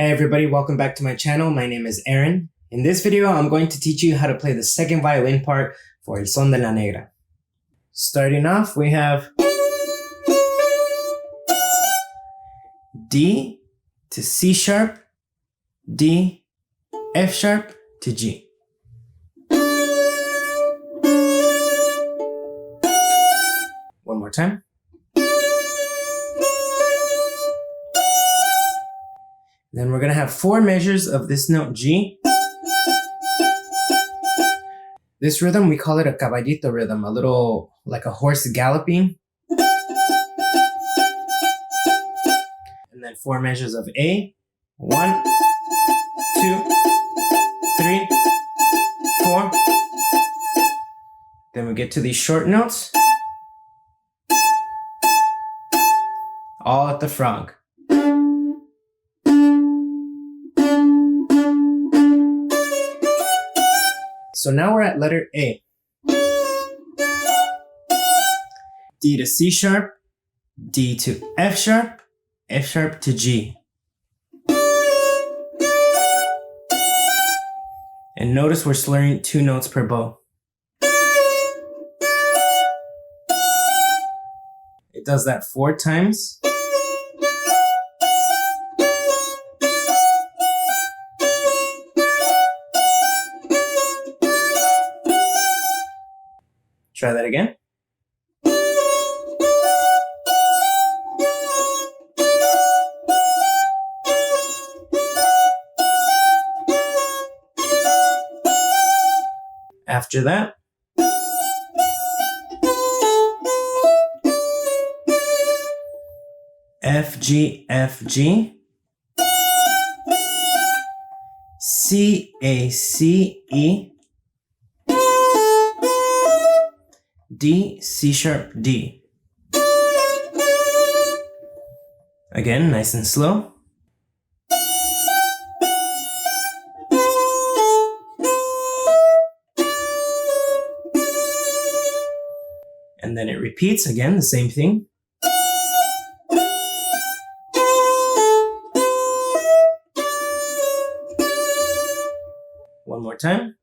Hey everybody, welcome back to my channel. My name is Aaron. In this video, I'm going to teach you how to play the second violin part for El Son de la Negra. Starting off, we have D to C sharp, D, F sharp to G. One more time. Then we're going to have 4 measures of this note G. This rhythm, we call it a caballito rhythm, a little like a horse galloping. And then 4 measures of A. 1, 2, 3, 4. Then we get to these short notes. All at the frog. So now we're at letter A. D to C sharp, D to F sharp to G. And notice we're slurring 2 notes per bow. It does that 4 times. Try that again. After that, F, G, F, G, C, A, C, E, D, C sharp, D. Again, nice and slow. And then it repeats again, the same thing. One more time.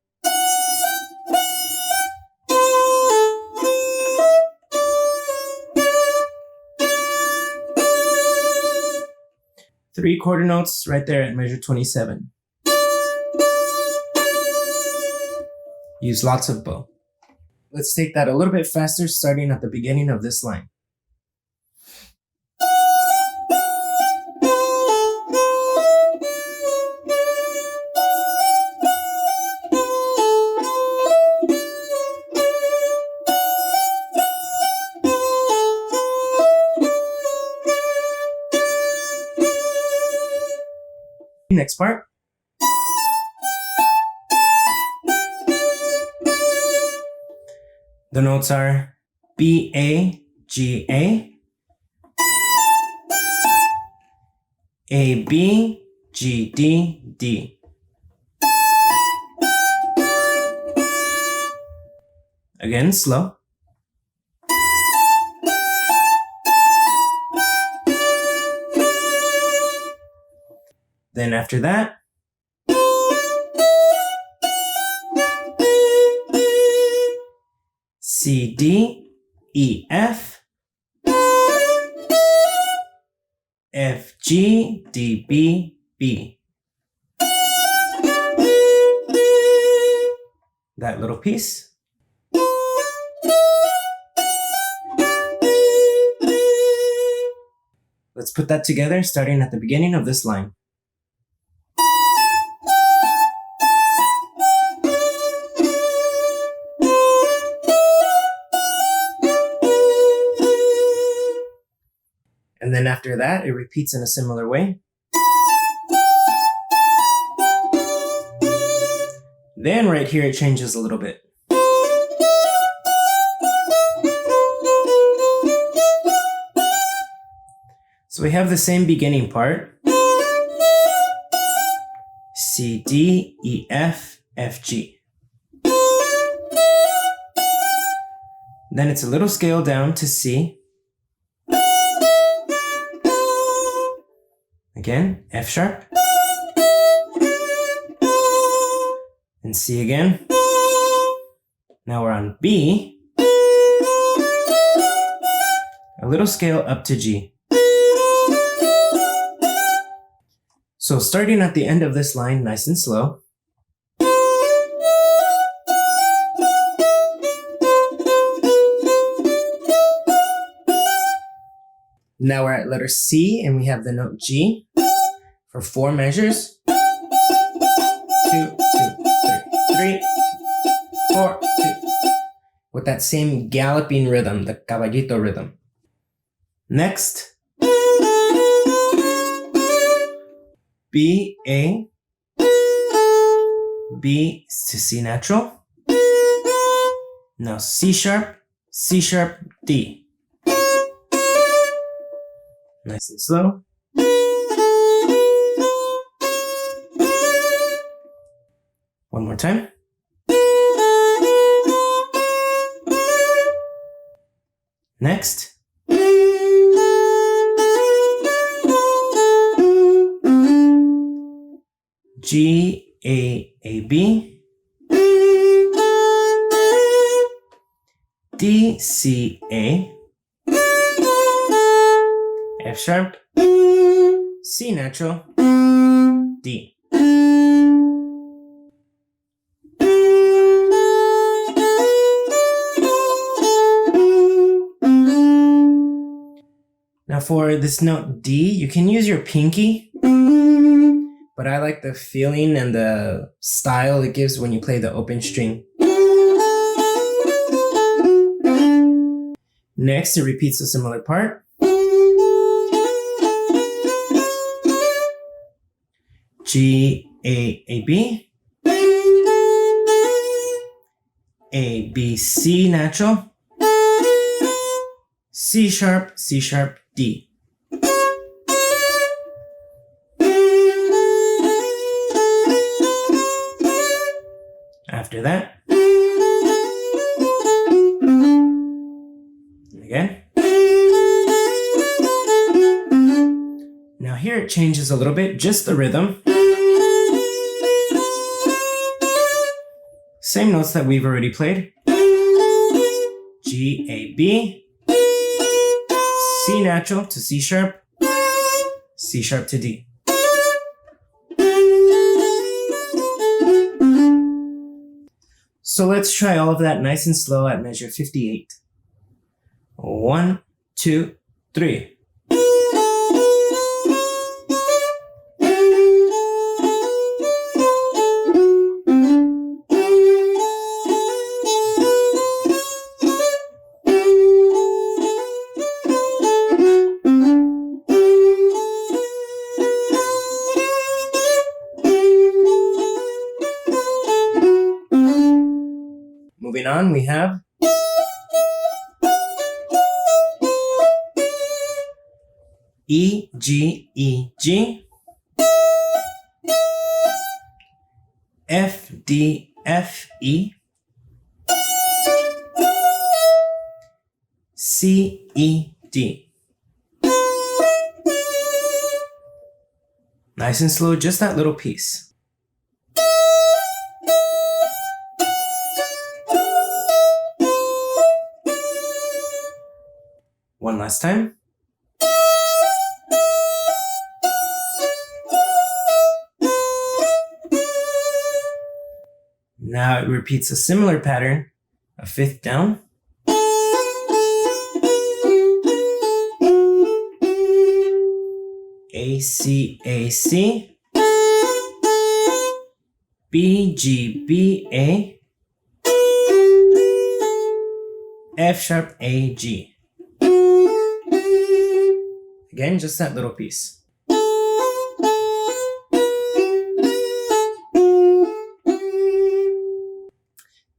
Three quarter notes right there at measure 27. Use lots of bow. Let's take that a little bit faster, starting at the beginning of this line. Next part. The notes are B, A, G, A, A, B, G, D, D. Again, slow. Then after that, C, D, E, F, F, G, D, B, B. That little piece. Let's put that together, starting at the beginning of this line. And then after that, it repeats in a similar way. Then right here, it changes a little bit. So we have the same beginning part. C, D, E, F, F, G. Then it's a little scale down to C. Again, F sharp, and C again. Now we're on B. A little scale up to G. So starting at the end of this line, nice and slow. Now we're at letter C and we have the note G for 4 measures. 2, 2, 3, 3, 2, 4, 2. With that same galloping rhythm, the caballito rhythm. Next, B, A, B to C natural. Now C sharp, D. Nice and slow. One more time. Next. G, A, B. D, C, A. F sharp, C natural, D. Now for this note D, you can use your pinky, but I like the feeling and the style it gives when you play the open string. Next, it repeats a similar part. G, A, B. A, B, C natural. C sharp, D. After that, again. Now here it changes a little bit, just the rhythm. Same notes that we've already played. G, A, B. C natural to C sharp to D. So let's try all of that nice and slow at measure 58. 1, 2, 3. Moving on, we have E, G, E, G, F, D, F, E, C, E, D. Nice and slow, just that little piece. One last time. Now it repeats a similar pattern, a fifth down. A, C, A, C. B, G, B, A. F sharp, A, G. Again, just that little piece.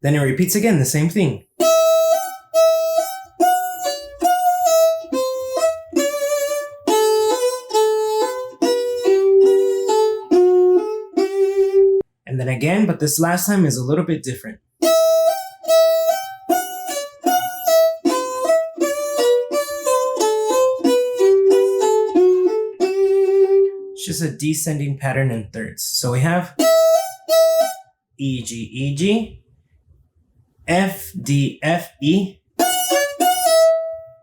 Then it repeats again, the same thing. And then again, but this last time is a little bit different. Just a descending pattern in thirds. So we have E, G, E, G, F, D, F, E,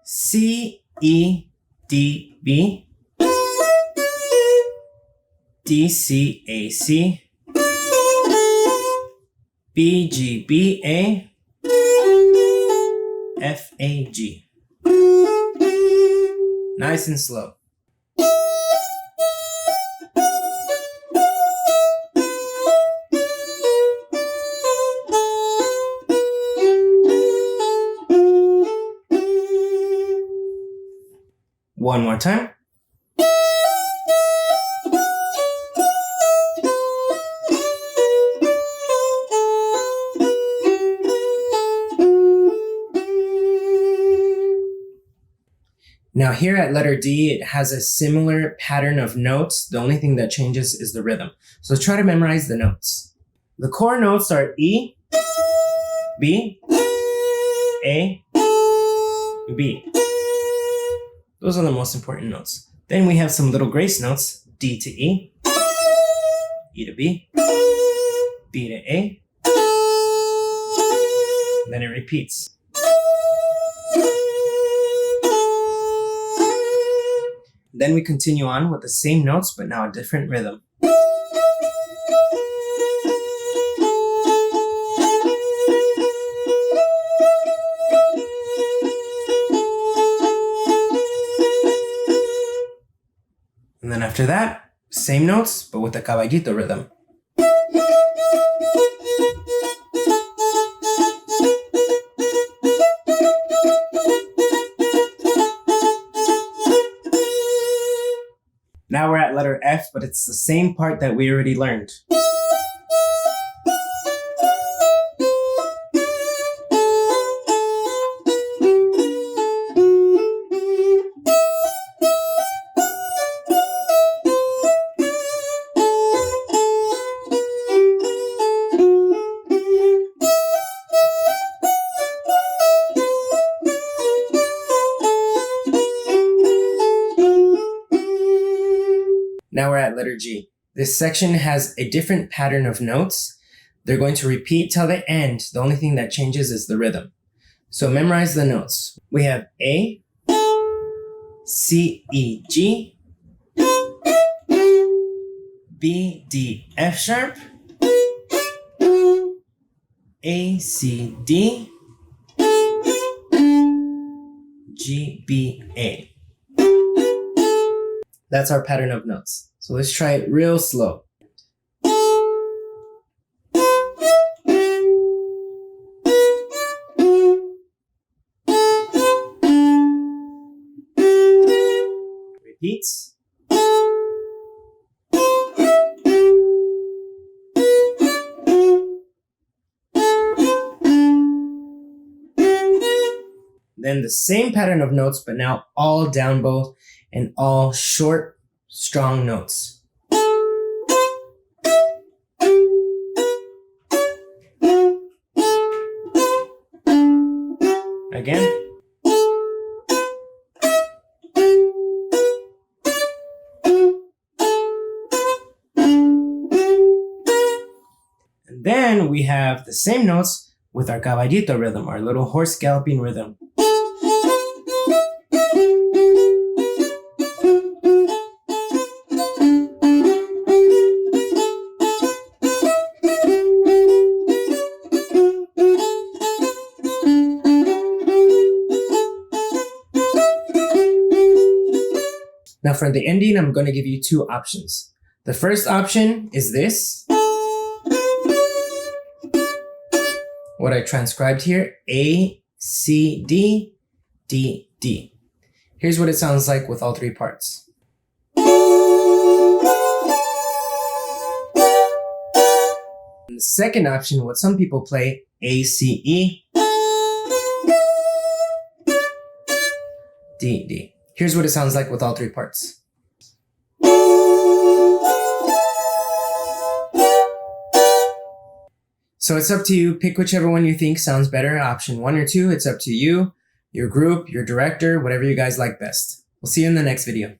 C, E, D, B, D, C, A, C, B, G, B, A, F, A, G. Nice and slow. One more time. Now here at letter D, it has a similar pattern of notes. The only thing that changes is the rhythm. So try to memorize the notes. The core notes are E, B, A, B. Those are the most important notes. Then we have some little grace notes, D to E, E to B, B to A. Then it repeats. Then we continue on with the same notes, but now a different rhythm. And then after that, same notes, but with the caballito rhythm. Now we're at letter F, but it's the same part that we already learned. Now we're at letter G. This section has a different pattern of notes. They're going to repeat till the end. The only thing that changes is the rhythm. So memorize the notes. We have A, C, E, G, B, D, F sharp, A, C, D, G, B, A. That's our pattern of notes. So let's try it real slow. Repeats. Then the same pattern of notes, but now all down bow and all short, strong notes. Again. And then we have the same notes with our caballito rhythm, our little horse galloping rhythm. Now for the ending, I'm going to give you two options. The first option is this. What I transcribed here, A, C, D, D, D. Here's what it sounds like with all three parts. And the second option, what some people play, A, C, E, D, D. Here's what it sounds like with all three parts. So it's up to you. Pick whichever one you think sounds better, option 1 or 2. It's up to you, your group, your director, whatever you guys like best. We'll see you in the next video.